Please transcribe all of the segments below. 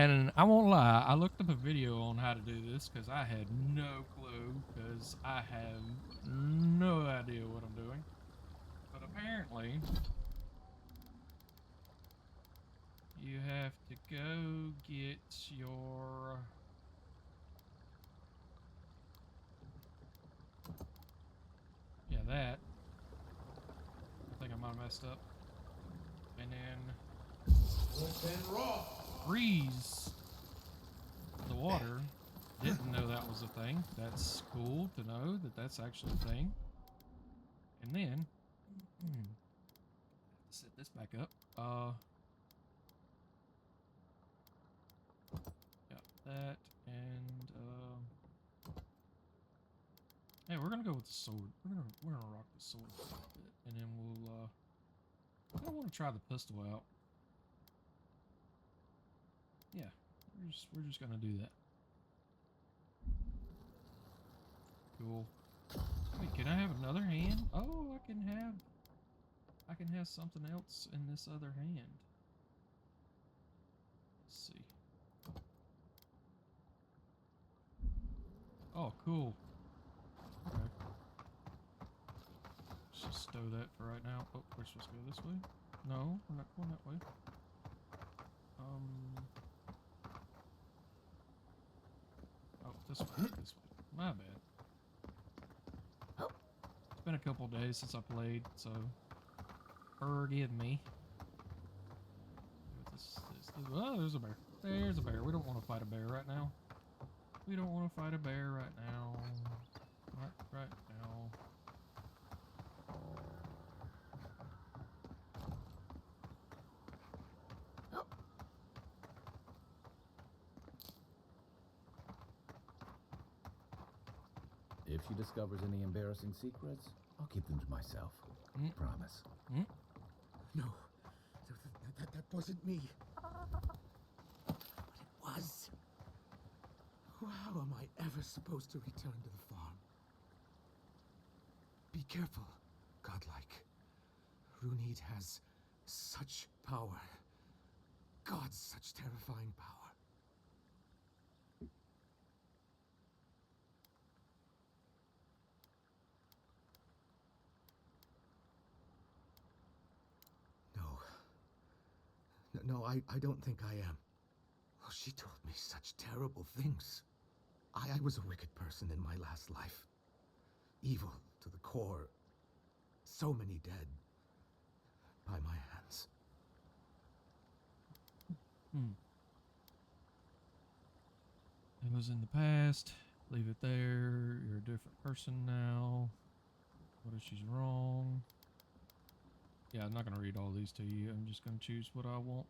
And I won't lie, I looked up a video on how to do this because I had no clue because I have no idea what I'm doing. But apparently, you have to go get your... Yeah, that. I think I might have messed up. And then freeze the water. Didn't know that was a thing. That's cool to know that that's actually a thing. And then, have to set this back up. Got that, and hey, we're gonna go with the sword. We're gonna rock the sword for a bit, and then we'll I don't want to try the pistol out. Yeah, we're just gonna do that. Cool. Wait, can I have another hand? Oh, I can have something else in this other hand. Let's see. Oh, cool. Okay. Let's just stow that for right now. Oh, we're supposed to go this way? No, we're not going that way. Oh, this way, this way. My bad. It's been a couple days since I played, so forgive me. Oh, there's a bear. There's a bear. We don't want to fight a bear right now. We don't want to fight a bear right now. Not right now. If she discovers any embarrassing secrets, I'll keep them to myself. Promise. No, that wasn't me. But it was. How am I ever supposed to return to the farm? Be careful, godlike. Runid has such power. God, such terrifying power. No, I don't think I am. Well, she told me such terrible things. I was a wicked person in my last life. Evil to the core. So many dead. By my hands. It was in the past. Leave it there. You're a different person now. What if she's wrong? Yeah, I'm not going to read all these to you. I'm just going to choose what I want.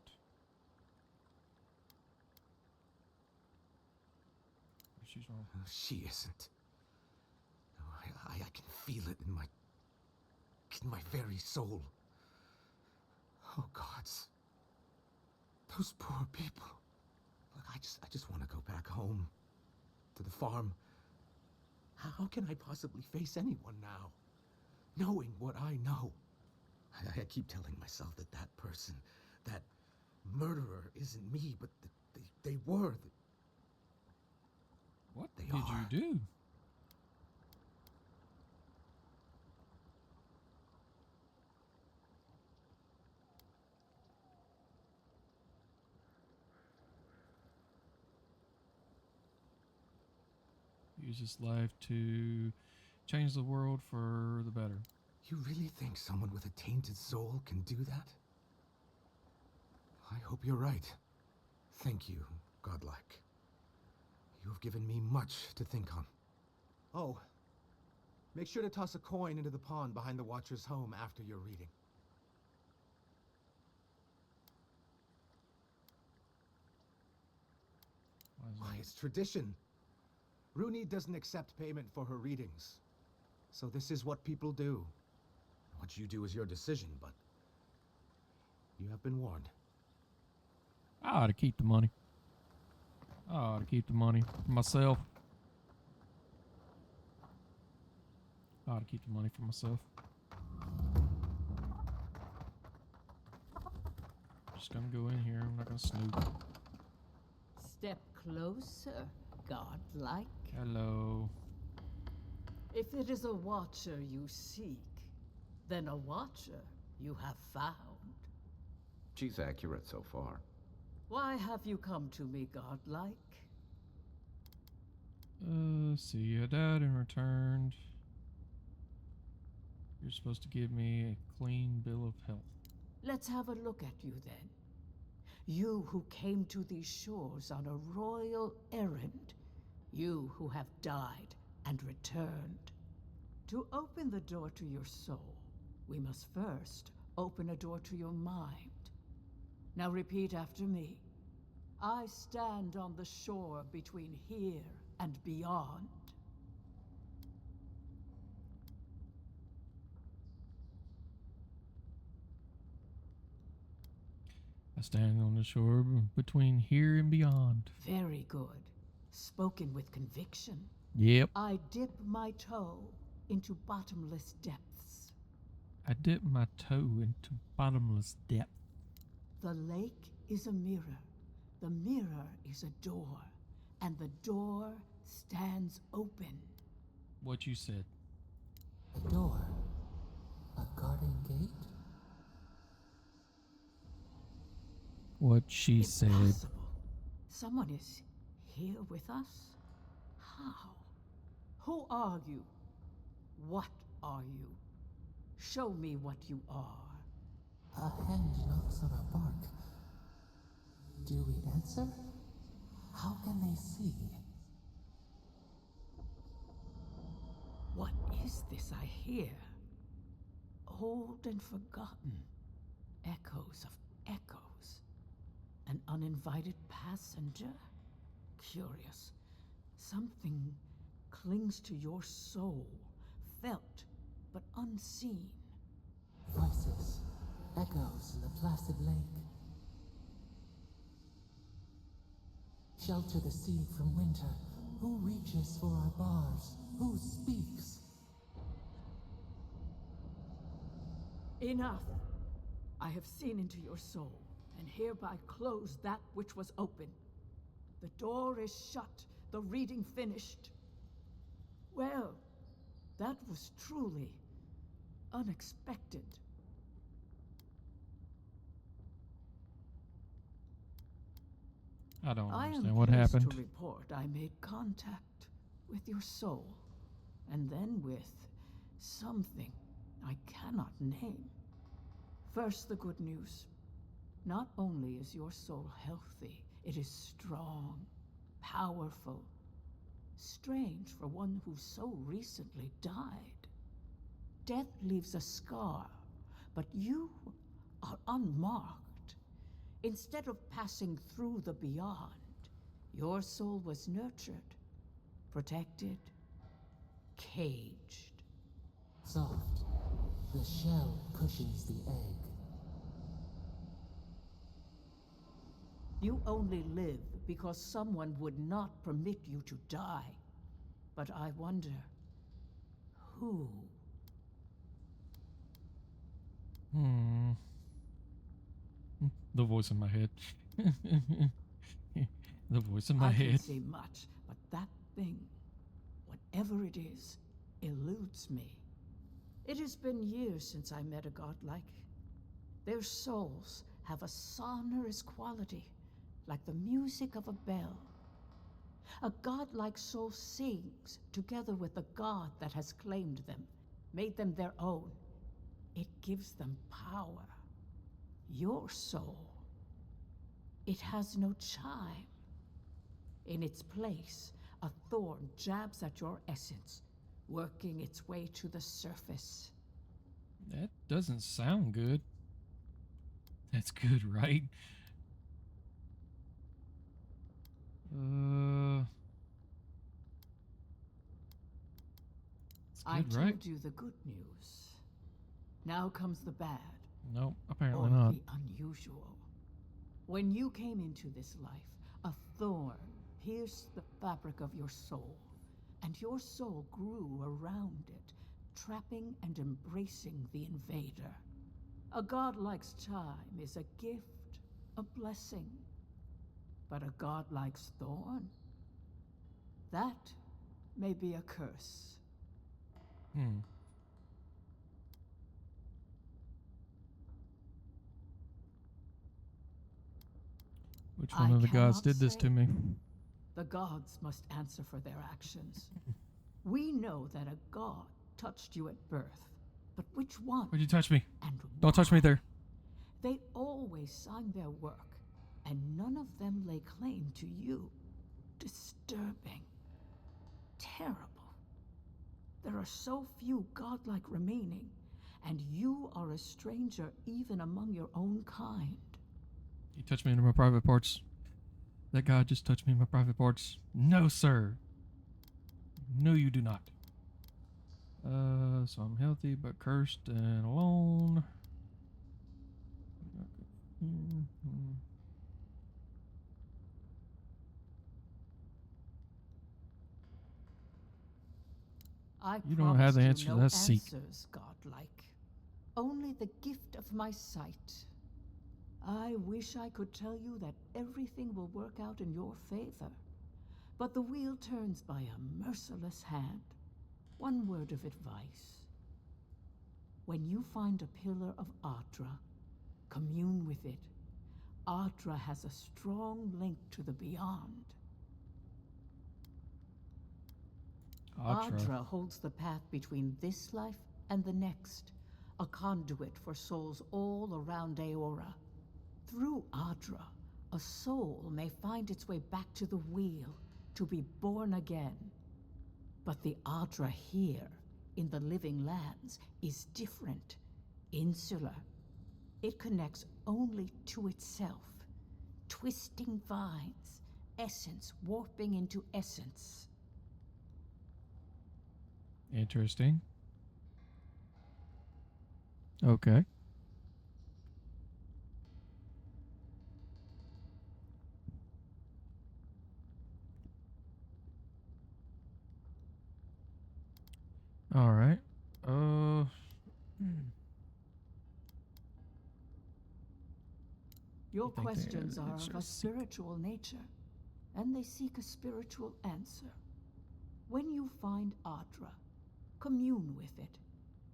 What if she's wrong? She isn't. No, I can feel it in my very soul. Oh, gods. Those poor people. Look, I just want to go back home. To the farm. How can I possibly face anyone now? Knowing what I know. I keep telling myself that person, that murderer isn't me, but they were. What they did are. you do? Use this life to change the world for the better. You really think someone with a tainted soul can do that? I hope you're right. Thank you, godlike. You have given me much to think on. Oh, make sure to toss a coin into the pond behind the Watcher's home after your reading. Why, it's tradition. Rooney doesn't accept payment for her readings. So this is what people do. What you do is your decision, but you have been warned. I ought to keep the money. I ought to keep the money for myself. I ought to keep the money for myself. Just gonna go in here. I'm not gonna snoop. Step closer, godlike. Hello. If it is a watcher you seek, then a watcher you have found. She's accurate so far. Why have you come to me, godlike? See, your dad and returned. You're supposed to give me a clean bill of health. Let's have a look at you then. You who came to these shores on a royal errand. You who have died and returned. To open the door to your soul, we must first open a door to your mind. Now repeat after me. I stand on the shore between here and beyond. I stand on the shore between here and beyond. Very good. Spoken with conviction. Yep. I dip my toe into bottomless depths. I dip my toe into bottomless depth. The lake is a mirror. The mirror is a door. And the door stands open. What you said. A door? A garden gate? What she said. Impossible. Someone is here with us? How? Who are you? What are you? Show me what you are. A hand knocks on our bark. Do we answer? How can they see? What is this I hear? Old and forgotten. Echoes of echoes. An uninvited passenger? Curious. Something clings to your soul, felt but unseen. Voices, echoes in the placid lake. Shelter the sea from winter. Who reaches for our bars? Who speaks? Enough! I have seen into your soul, and hereby close that which was open. The door is shut, the reading finished. Well, that was truly unexpected. I don't I am understand what pleased happened. to report I made contact with your soul, and then with something I cannot name. First, the good news. Not only is your soul healthy, it is strong, powerful. Strange for one who so recently died. Death leaves a scar, but you are unmarked. Instead of passing through the beyond, your soul was nurtured, protected, caged. Soft. The shell cushions the egg. You only live because someone would not permit you to die. But I wonder, who? The voice in my head. The voice in my I can head. say much, but that thing, whatever it is, eludes me. It has been years since I met a godlike. Their souls have a sonorous quality, like the music of a bell. A godlike soul sings together with the god that has claimed them, made them their own. It gives them power. Your soul, it has no chime. In its place, a thorn jabs at your essence, working its way to the surface. That doesn't sound good. That's good, right? It's I good, told right? you the good news. Now comes the bad, Nope, apparently or not. the unusual. When you came into this life, a thorn pierced the fabric of your soul, and your soul grew around it, trapping and embracing the invader. A godlike's chime is a gift, a blessing. But a godlike's thorn? That may be a curse. Hmm. Which one I of the gods cannot did this say. to me? The gods must answer for their actions. We know that a god touched you at birth, but which one? Why'd you touch me? And Don't touch me why? there. They always signed their work, and none of them lay claim to you. Disturbing. Terrible. There are so few godlike remaining, and you are a stranger even among your own kind. You touched me into my private parts. That god just touched me in my private parts. No, sir. No, you do not. So I'm healthy but cursed and alone. I You don't have promised the you answer to no that, seek. answers, godlike. Only the gift of my sight. I wish I could tell you that everything will work out in your favor. But the wheel turns by a merciless hand. One word of advice. When you find a pillar of Ardra, commune with it. Ardra has a strong link to the beyond. Ardra holds the path between this life and the next, a conduit for souls all around Eora. Through Ardra, a soul may find its way back to the wheel, to be born again. But the Ardra here, in the living lands, is different, insular. It connects only to itself, twisting vines, essence warping into essence. Interesting. Okay. All right. Your You think they questions are answer of a a seek? spiritual nature, and they seek a spiritual answer. When you find Ardra, commune with it.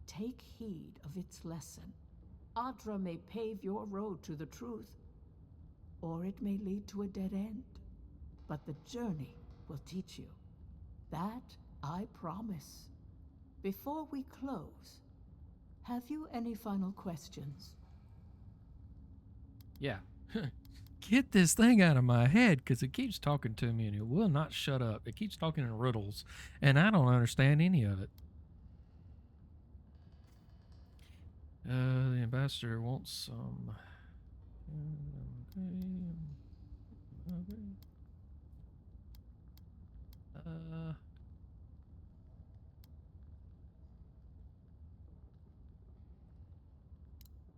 Take heed of its lesson. Ardra may pave your road to the truth, or it may lead to a dead end. But the journey will teach you. That I promise. Before we close, have you any final questions? Yeah. Get this thing out of my head because it keeps talking to me and it will not shut up. It keeps talking in riddles and I don't understand any of it. The ambassador wants some. Okay.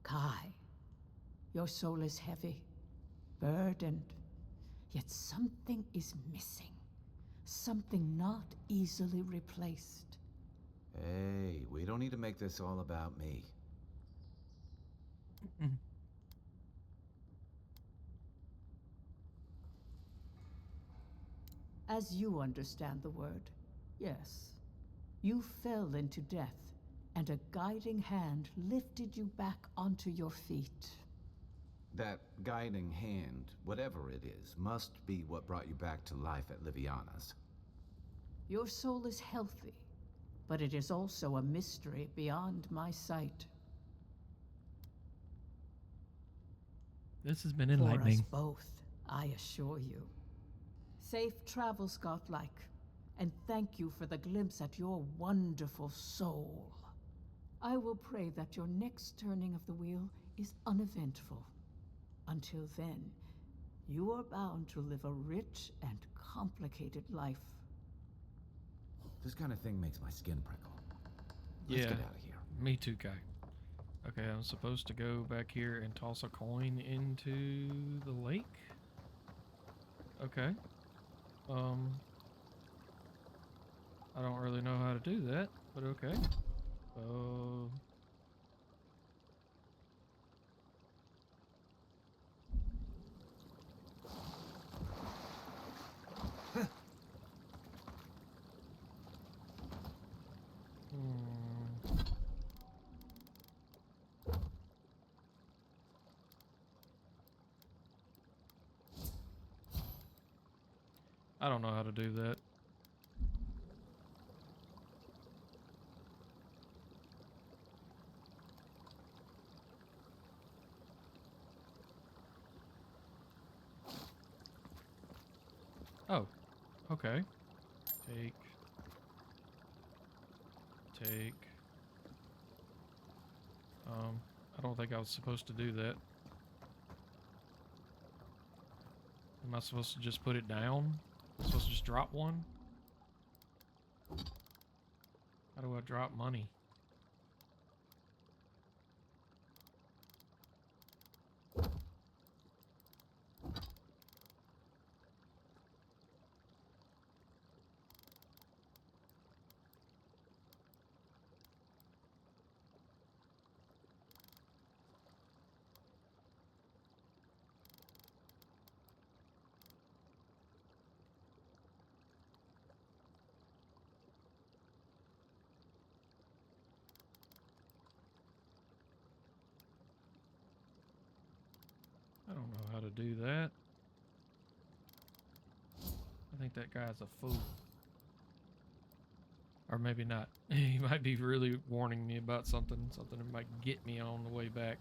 Kai, your soul is heavy, burdened, yet something is missing. Something not easily replaced. Hey, we don't need to make this all about me. As you understand the word, yes. You fell into death, and a guiding hand lifted you back onto your feet. That guiding hand, whatever it is, must be what brought you back to life at Liviana's. Your soul is healthy, but it is also a mystery beyond my sight. This has been For us enlightening. both, I assure you. Safe travels, godlike, and thank you for the glimpse at your wonderful soul. I will pray that your next turning of the wheel is uneventful. Until then, you are bound to live a rich and complicated life. This kind of thing makes my skin prickle. Let's Yeah, get out of here. me too, Kai. Okay, I'm supposed to go back here and toss a coin into the lake. Okay. I don't really know how to do that, but okay. I don't know how to do that. Oh, okay. Take. I don't think I was supposed to do that. Am I supposed to just put it down? Am I supposed to just drop one? How do I drop money? I don't know how to do that. I think that guy's a fool. Or maybe not. He might be really warning me about something that might get me on the way back.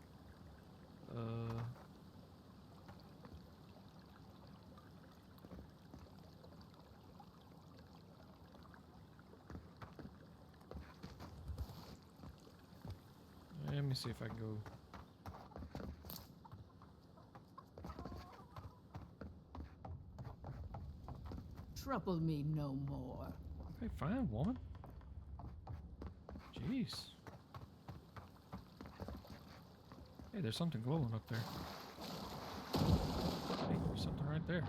Let me see if I can go. Trouble me no more. Okay, fine, woman. Jeez. Hey, there's something glowing up there. Hey, there's something right there.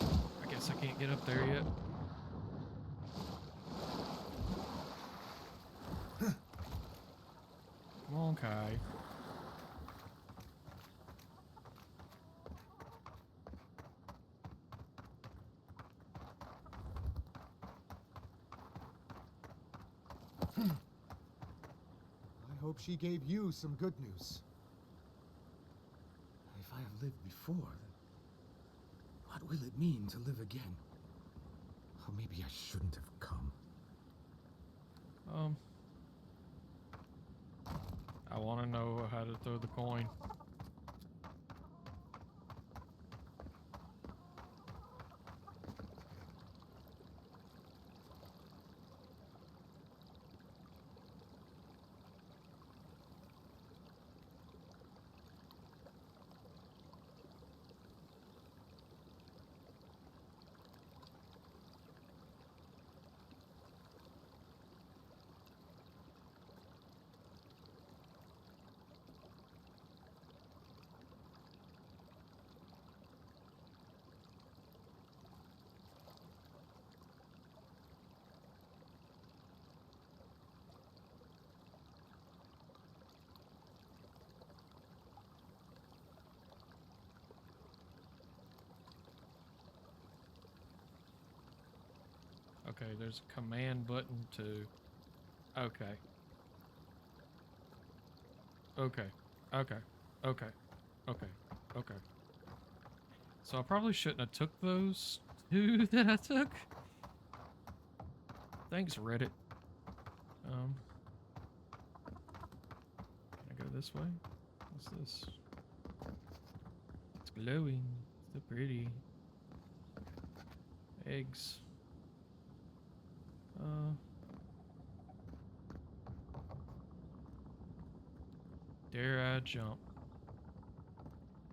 I guess I can't get up there yet. Come on, Kai. I hope she gave you some good news. If I have lived before, then what will it mean to live again? Or maybe I shouldn't have come. I want to know how to throw the coin. Okay, there's a command button to... Okay. Okay. Okay. Okay. Okay. Okay. So I probably shouldn't have took those two that I took. Thanks, Reddit. Can I go this way? What's this? It's glowing. So pretty. Eggs. Dare I jump?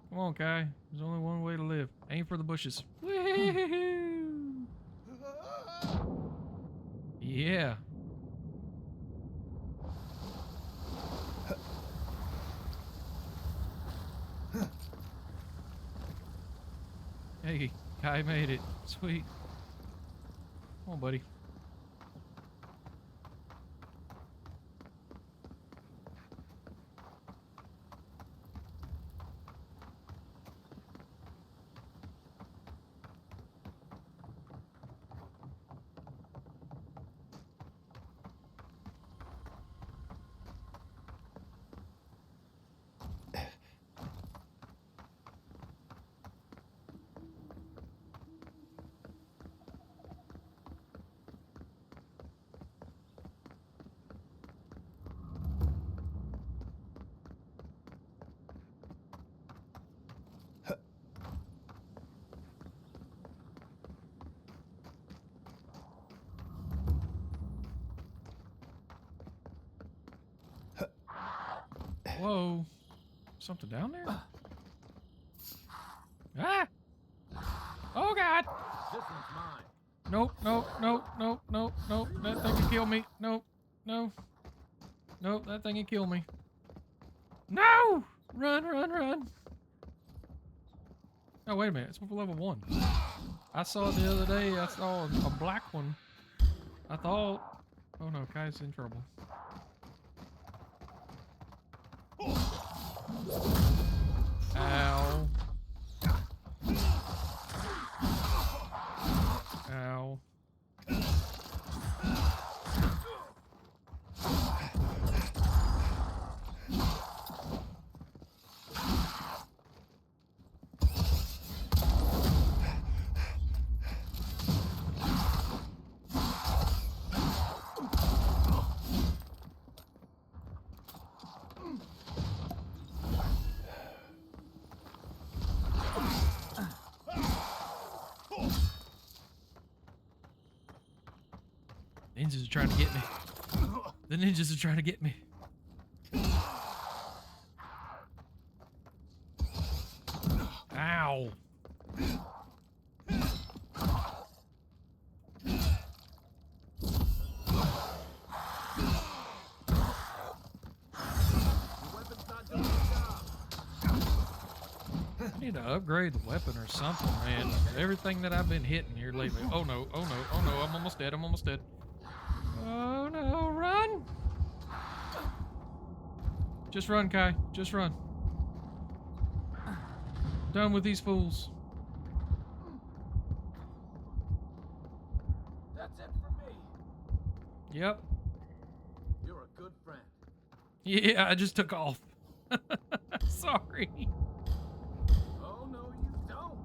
Come on, Kai. There's only one way to live. Aim for the bushes. Woohoo! Yeah. Hey, Kai made it. Sweet. Come on, buddy. Whoa. Something down there? Ah! Oh god! This one's mine. Nope, nope, nope, nope, nope, nope. That thing can kill me. Nope, no. Nope, that thing can kill me. No! Run, run, run. Oh, wait a minute. It's level 1. I saw it the other day. I saw a black one. I thought... Oh no, Kai's in trouble. Ow. Ow. Ninjas are trying to get me. The ninjas are trying to get me. Ow. I need to upgrade the weapon or something, man. Everything that I've been hitting here lately. Oh no, oh no, oh no, I'm almost dead, I'm almost dead. Oh no, run! Just run, Kai. Just run. Done with these fools. That's it for me. Yep. You're a good friend. Yeah, I just took off. Sorry. Oh, no, you don't.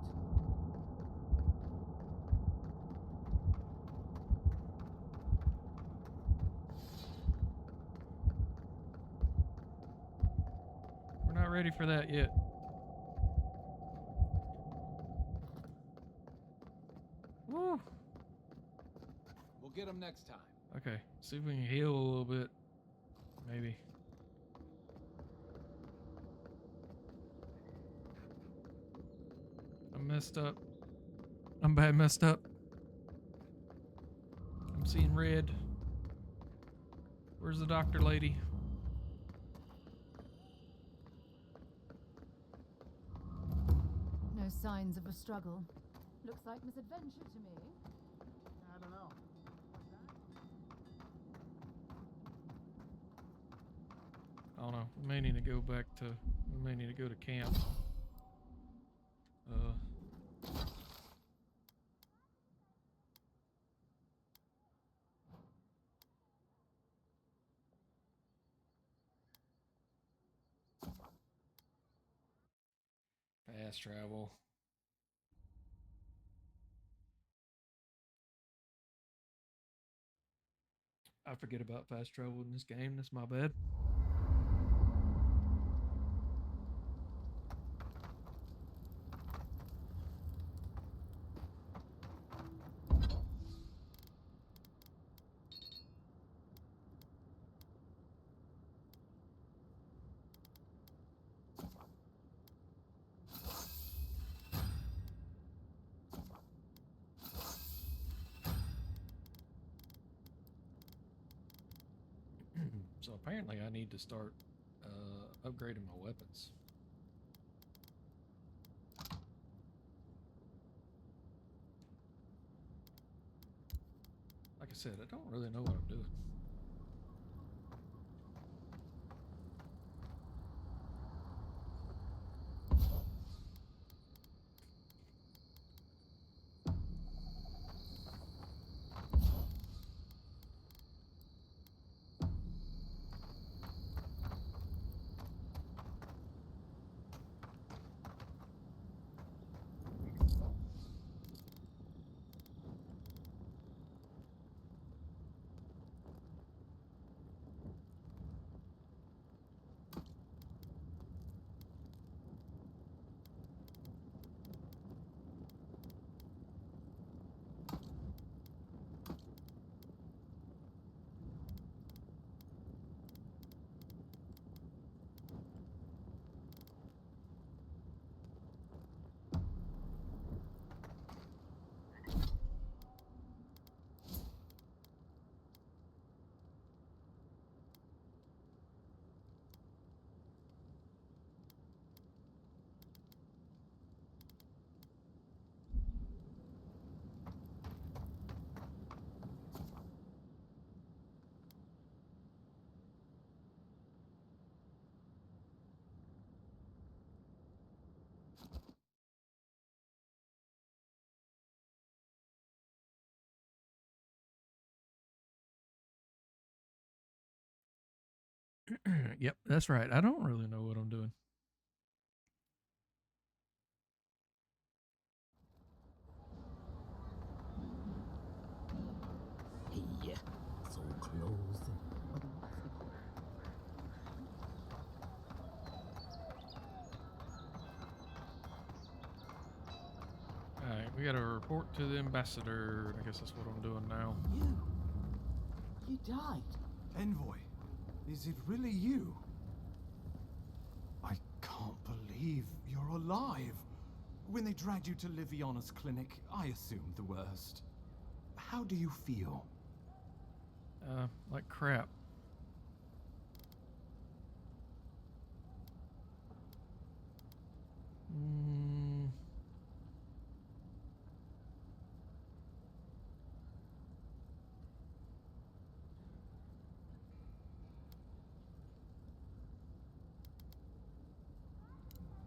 We're not ready for that yet. Woo. We'll get him next time. Okay, see if we can heal a little bit. Maybe. I'm messed up. I'm bad messed up. I'm seeing red. Where's the doctor lady? No signs of a struggle. Looks like misadventure to me. I don't know. I don't know. We may need to go back to. We may need to go to camp. Fast travel. I forget about fast travel in this game. That's my bad. So apparently I need to start upgrading my weapons. Like I said, I don't really know what I'm doing. Yep, that's right. I don't really know what I'm doing. Hey, so close. Alright, we gotta report to the ambassador. I guess that's what I'm doing now. You died. Envoy, is it really you? I can't believe you're alive. When they dragged you to Liviana's clinic, I assumed the worst. How do you feel? Like crap.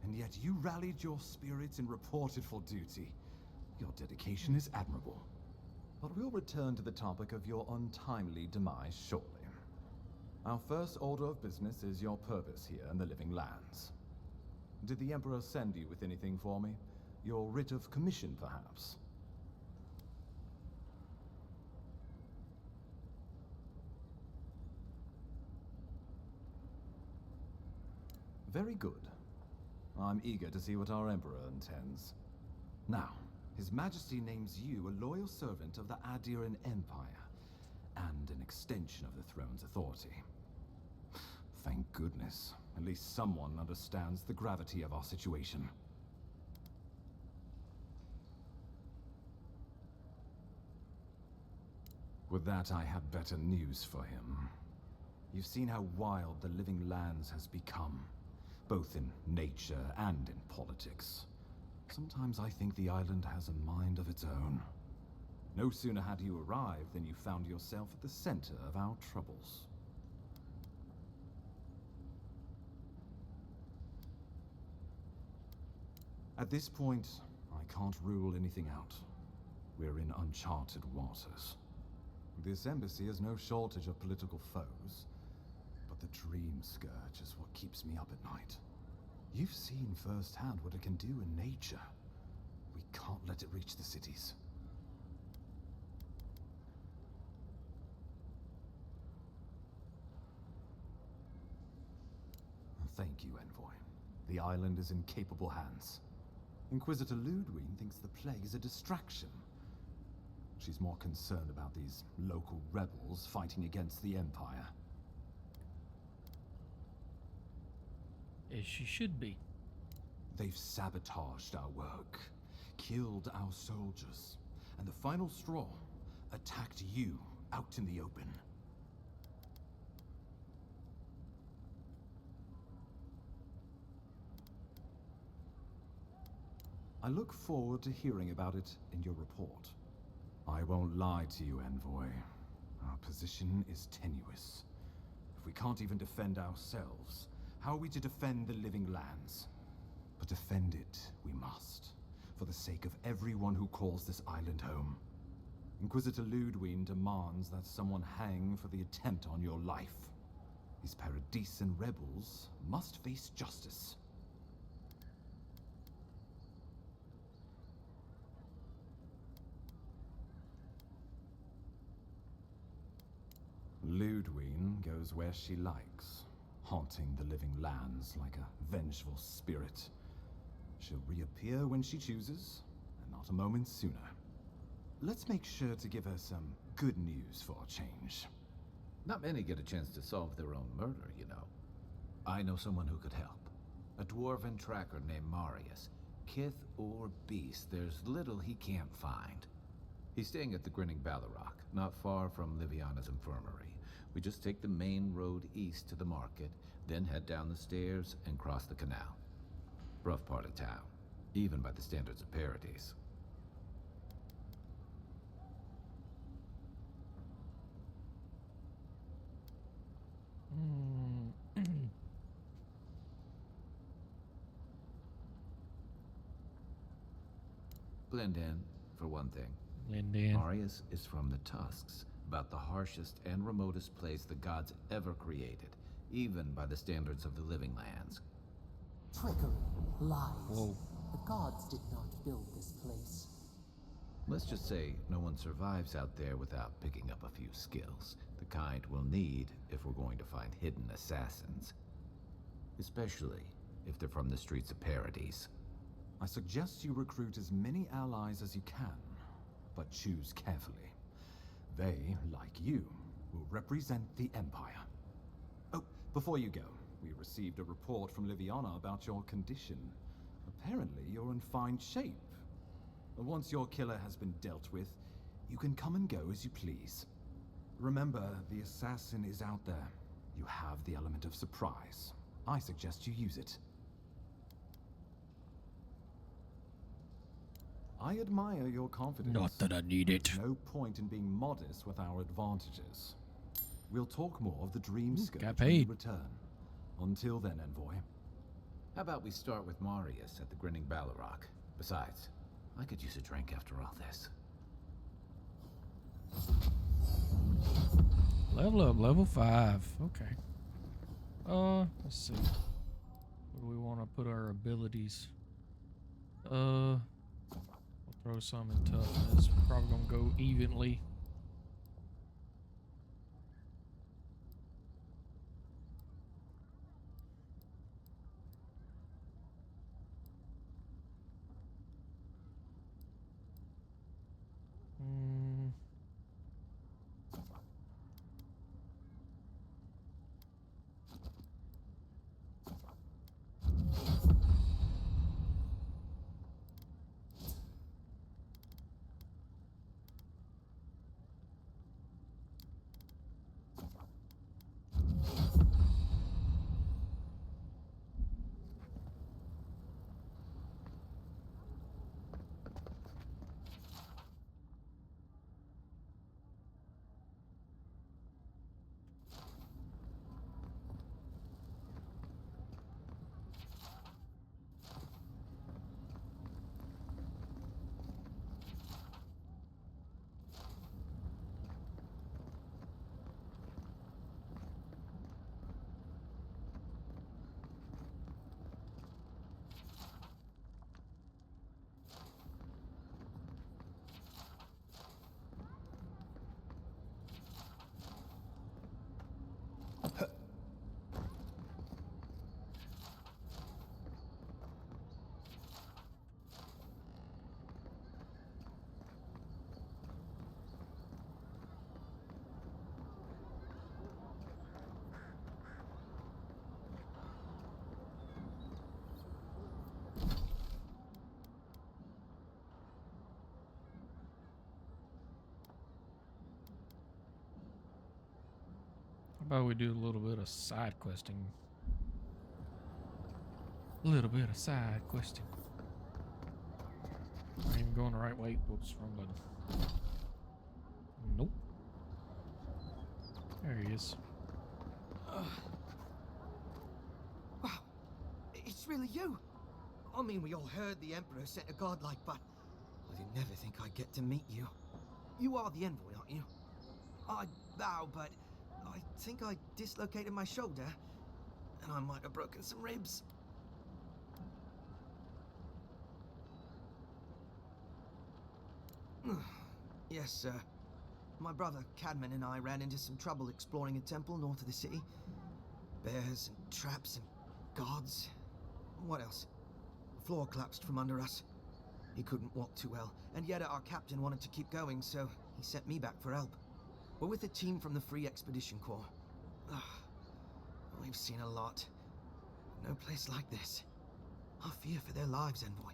And yet you rallied your spirits and reported for duty. Your dedication is admirable. But we'll return to the topic of your untimely demise shortly. Our first order of business is your purpose here in the Living Lands. Did the Emperor send you with anything for me? Your writ of commission, perhaps? Very good. I'm eager to see what our Emperor intends. Now, His Majesty names you a loyal servant of the Adiran Empire, and an extension of the throne's authority. Thank goodness. At least someone understands the gravity of our situation. With that, I have better news for him. You've seen how wild the Living Lands has become, both in nature and in politics. Sometimes I think the island has a mind of its own. No sooner had you arrived than you found yourself at the center of our troubles. At this point, I can't rule anything out. We're in uncharted waters. This embassy has no shortage of political foes, but the Dream Scourge is what keeps me up at night. You've seen firsthand what it can do in nature. We can't let it reach the cities. Thank you, Envoy. The island is in capable hands. Inquisitor Ludwig thinks the plague is a distraction. She's more concerned about these local rebels fighting against the Empire. As she should be. They've sabotaged our work, killed our soldiers, and the final straw, attacked you out in the open. I look forward to hearing about it in your report. I won't lie to you, Envoy. Our position is tenuous. If we can't even defend ourselves, how are we to defend the Living Lands? But defend it we must, for the sake of everyone who calls this island home. Inquisitor Ludwig demands that someone hang for the attempt on your life. These Paradisen rebels must face justice. Ludwig goes where she likes, haunting the Living Lands like a vengeful spirit. She'll reappear when she chooses, and not a moment sooner. Let's make sure to give her some good news for a change. Not many get a chance to solve their own murder, you know. I know someone who could help. A dwarven tracker named Marius. Kith or beast, there's little he can't find. He's staying at the Grinning Ballarrock, not far from Liviana's infirmary. We just take the main road east to the market, then head down the stairs and cross the canal. Rough part of town, even by the standards of Paradise. Blend in, for one thing. Blend in. Marius is from the Tusks, about the harshest and remotest place the gods ever created, even by the standards of the living lands. Trickery, lies. Whoa. The gods did not build this place. Let's just say no one survives out there without picking up a few skills, the kind we'll need if we're going to find hidden assassins. Especially if they're from the streets of Paradise. I suggest you recruit as many allies as you can, but choose carefully. They, like you, will represent the Empire. Oh, before you go, we received a report from Liviana about your condition. Apparently, you're in fine shape. Once your killer has been dealt with, you can come and go as you please. Remember, the assassin is out there. You have the element of surprise. I suggest you use it. I admire your confidence. Not that I need it. No point in being modest with our advantages. We'll talk more of the dream scope got when we paid. return. Until then, Envoy. How about we start with Marius at the Grinning Balrog? Besides, I could use a drink after all this. Level up, level 5. Okay. Let's see. Where do we want to put our abilities? We'll throw some in toughness. Probably gonna go evenly. How about we do a little bit of side questing? A little bit of side questing. Not even going the right way. Whoops, wrong button. Nope. There he is. Wow, it's really you. I mean, we all heard the Emperor sent a godlike, but I did never think I'd get to meet you. You are the Envoy, aren't you? I bow, but I think I dislocated my shoulder, and I might have broken some ribs. Yes, sir. My brother Cadman and I ran into some trouble exploring a temple north of the city. Bears and traps and guards. What else? The floor collapsed from under us. He couldn't walk too well, and yet our captain wanted to keep going, so he sent me back for help. We're with a team from the Free Expedition Corps. We've seen a lot. No place like this. I fear for their lives, Envoy.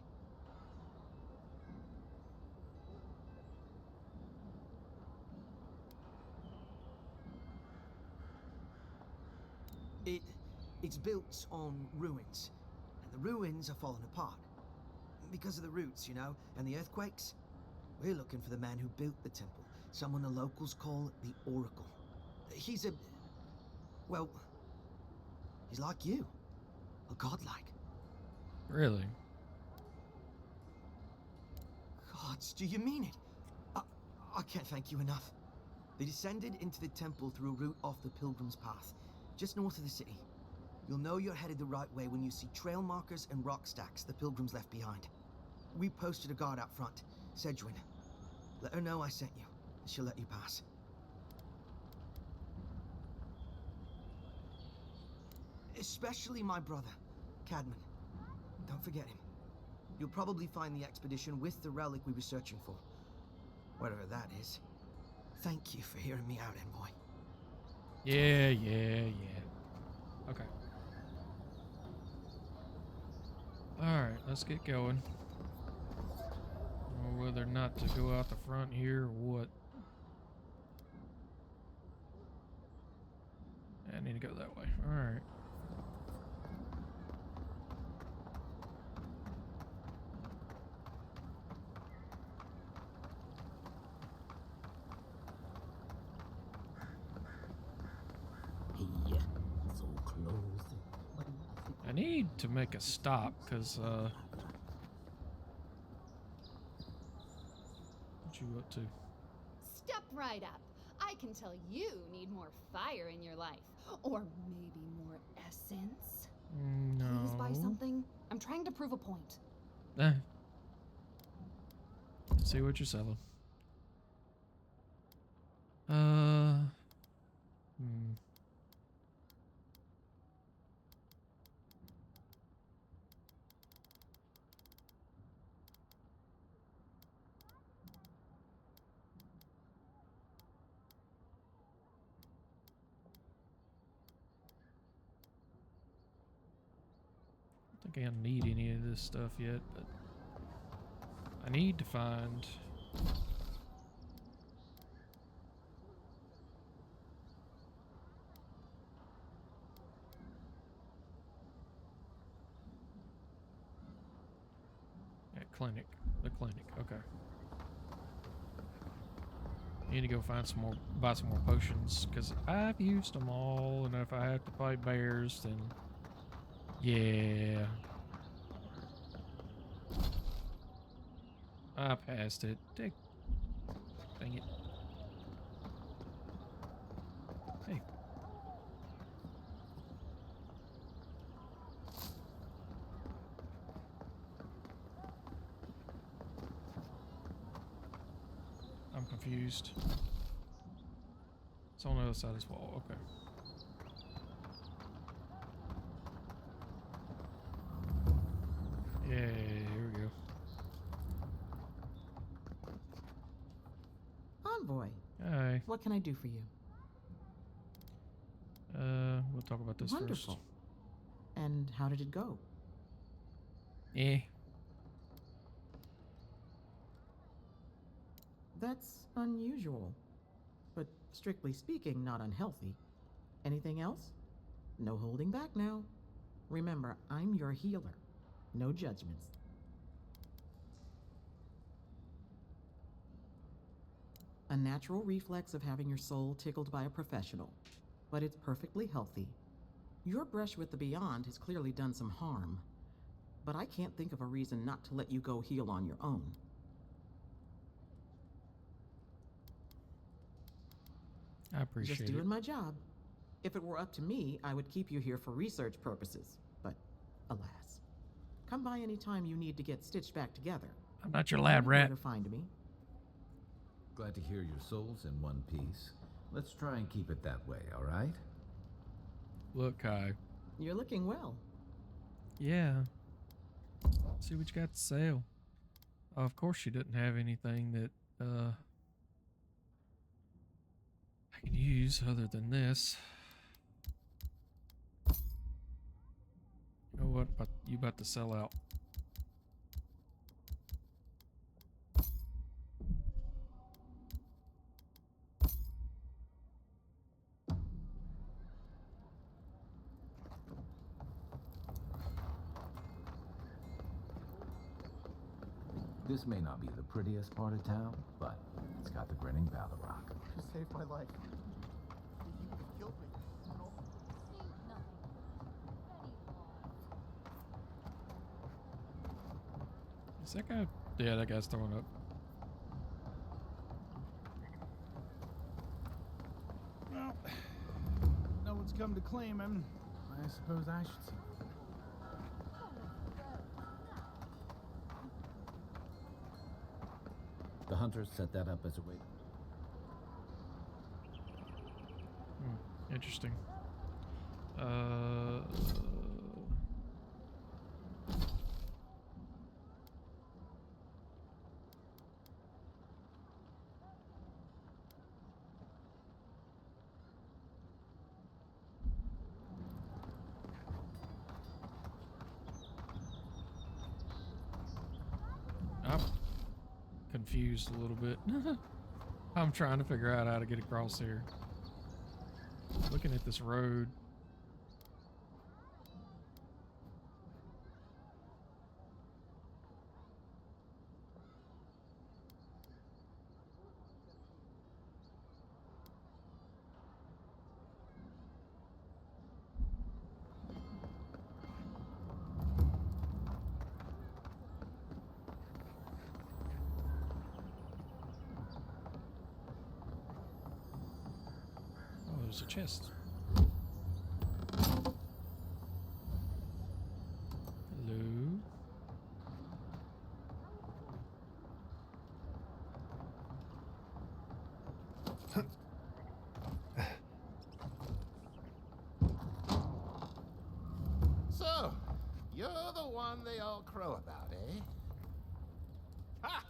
It's built on ruins, and the ruins are falling apart. Because of the roots, you know, and the earthquakes. We're looking for the man who built the temple, someone the locals call the Oracle. He's a... well, he's like you. A godlike. Really? Gods, do you mean it? I can't thank you enough. They descended into the temple through a route off the Pilgrim's Path, just north of the city. You'll know you're headed the right way when you see trail markers and rock stacks the pilgrims left behind. We posted a guard out front, Sedgwin. Let her know I sent you, and she'll let you pass. Especially my brother, Cadman. Don't forget him. You'll probably find the expedition with the relic we were searching for. Whatever that is. Thank you for hearing me out, Envoy. Yeah. Okay. Alright, let's get going. Or whether or not to go out the front here or what. I need to go that way. Alright. Hey, so close. I need to make a stop, because, what you up to? Step right up. I can tell you need more fire in your life. Or maybe more essence. No. Please buy something. I'm trying to prove a point. See what you're selling. I don't think I need any of this stuff yet, but I need to find the clinic, okay. Need to go find some more, buy some more potions, because I've used them all, and if I have to fight bears, then yeah. I passed it. Dang it. Hey. I'm confused. It's on the other side of this wall. Okay. Yeah, here we go. Envoy, Hi. what can I do for you? We'll talk about this Wonderful. first. And how did it go? Eh. That's unusual, but strictly speaking, not unhealthy. Anything else? No holding back now. Remember, I'm your healer. No judgments. A natural reflex of having your soul tickled by a professional, but it's perfectly healthy. Your brush with the Beyond has clearly done some harm, but I can't think of a reason not to let you go heal on your own. I appreciate Just it. doing my job. If it were up to me, I would keep you here for research purposes, but alas. Come by any time you need to get stitched back together. I'm not your You lab know rat. where to find me. Glad to hear your soul's in one piece. Let's try and keep it that way, all right? Look, Kai. You're looking well. Yeah. See what you got to sell. Oh, of course she didn't have anything that I can use other than this. You know what? You about to sell out. This may not be the prettiest part of town, but it's got the grinning Battle Rock. You saved my life. You could have killed me. You know? Is that guy? Yeah, that guy's throwing up. Well, no one's come to claim him, I suppose I should see. The hunters set that up as a way. Interesting. I'm confused a little bit. I'm trying to figure out how to get across here. Looking at this road. Oh, there's a chest. Hello. So, you're the one they all crow about, eh? Ha!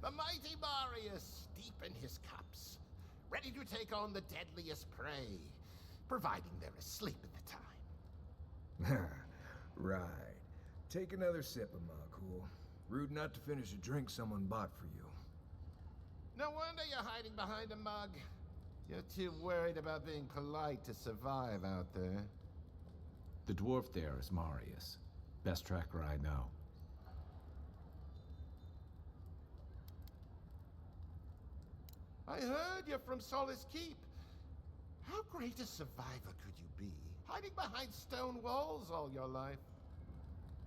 The mighty Marius, deep in his cups, ready to take on the deadliest prey, providing they're asleep at the time. Right. Take another sip of my cool. Rude not to finish a drink someone bought for you. No wonder you're hiding behind a mug. You're too worried about being polite to survive out there. The dwarf there is Marius. Best tracker I know. I heard you're from Solace Keep. How great a survivor could you be, hiding behind stone walls all your life?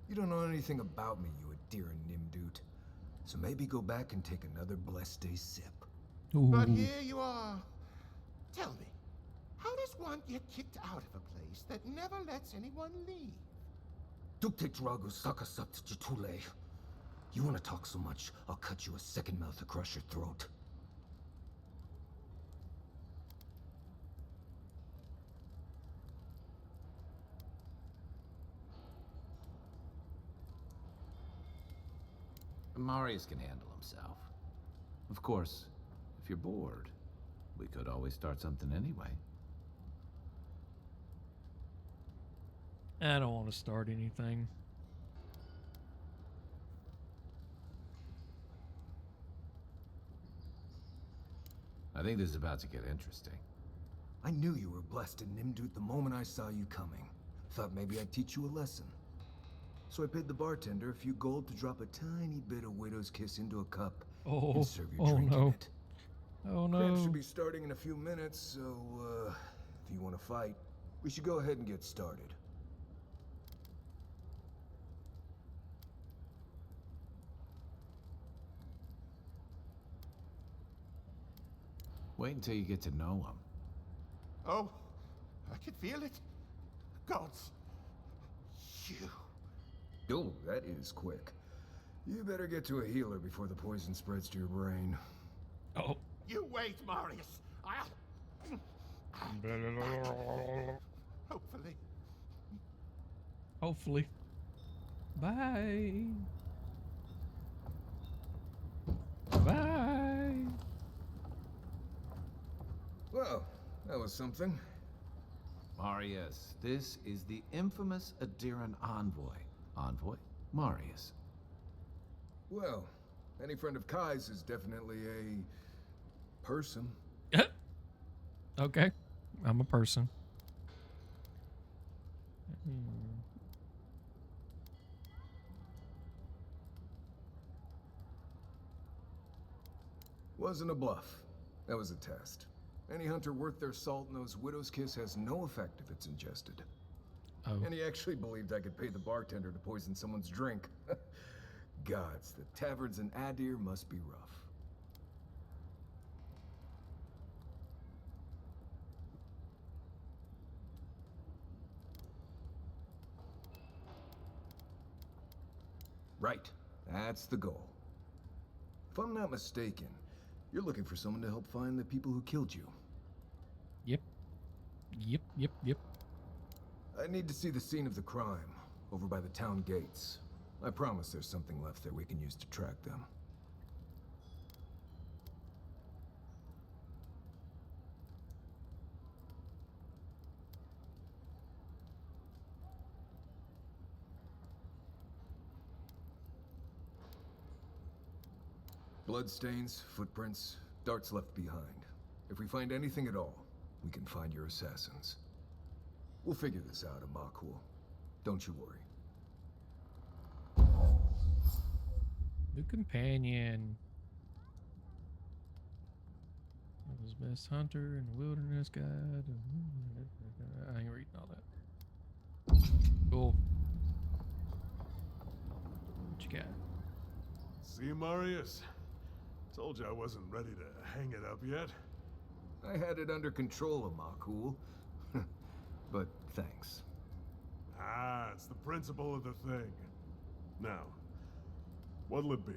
You don't know anything about me, you Adira Nimdut. So maybe go back and take another blessed day sip. But here you are. Tell me, how does one get kicked out of a place that never lets anyone leave? Dukte Drago Sakasat Jitule. You want to talk so much, I'll cut you a second mouth across your throat. Marius can handle himself. Of course, if you're bored, we could always start something anyway. I don't want to start anything. I think this is about to get interesting. I knew you were blessed in Nimdut the moment I saw you coming. Thought maybe I'd teach you a lesson. So I paid the bartender a few gold to drop a tiny bit of Widow's Kiss into a cup and serve your drink in it. Oh no. Camp should be starting in a few minutes, so if you want to fight, we should go ahead and get started. Wait until you get to know him. Oh, I can feel it. Gods, you. Oh, that is quick. You better get to a healer before the poison spreads to your brain. Oh. You wait, Marius. Hopefully. Hopefully. Bye. Bye. Well, that was something. Marius, this is the infamous Adiran envoy. Envoy? Marius. Well, any friend of Kai's is definitely a person. Okay. I'm a person. Wasn't a bluff. That was a test. Any hunter worth their salt knows Widow's Kiss has no effect if it's ingested. Oh. And he actually believed I could pay the bartender to poison someone's drink. Gods, the taverns in Adir must be rough. Right. That's the goal. If I'm not mistaken, you're looking for someone to help find the people who killed you. Yep. Yep. I need to see the scene of the crime, over by the town gates. I promise there's something left there we can use to track them. Bloodstains, footprints, darts left behind. If we find anything at all, we can find your assassins. We'll figure this out, Amakul. Don't you worry. New companion. His best hunter in the wilderness guide. I ain't reading all that. Cool. What you got? See, Marius? Told you I wasn't ready to hang it up yet. I had it under control, Amakul. But thanks. Ah, it's the principle of the thing. Now, what'll it be?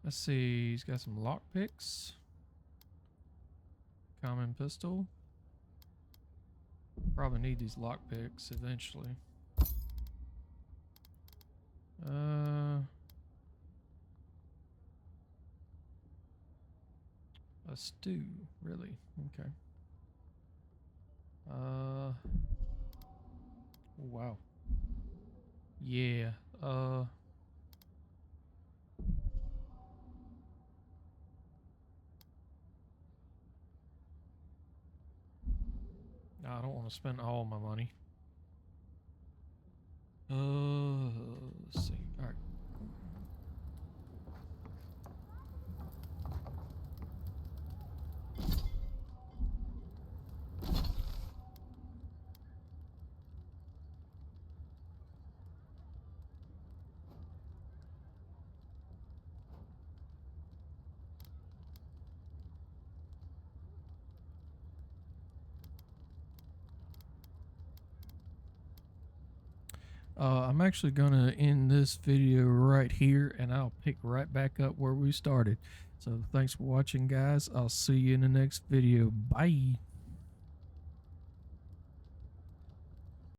Let's see, he's got some lockpicks. Common pistol. Probably need these lockpicks eventually. A stew, really? Okay. Wow. Yeah. I don't want to spend all my money. Let's see. All right. I'm actually gonna end this video right here, and I'll pick right back up where we started. So thanks for watching, guys. I'll see you in the next video. Bye.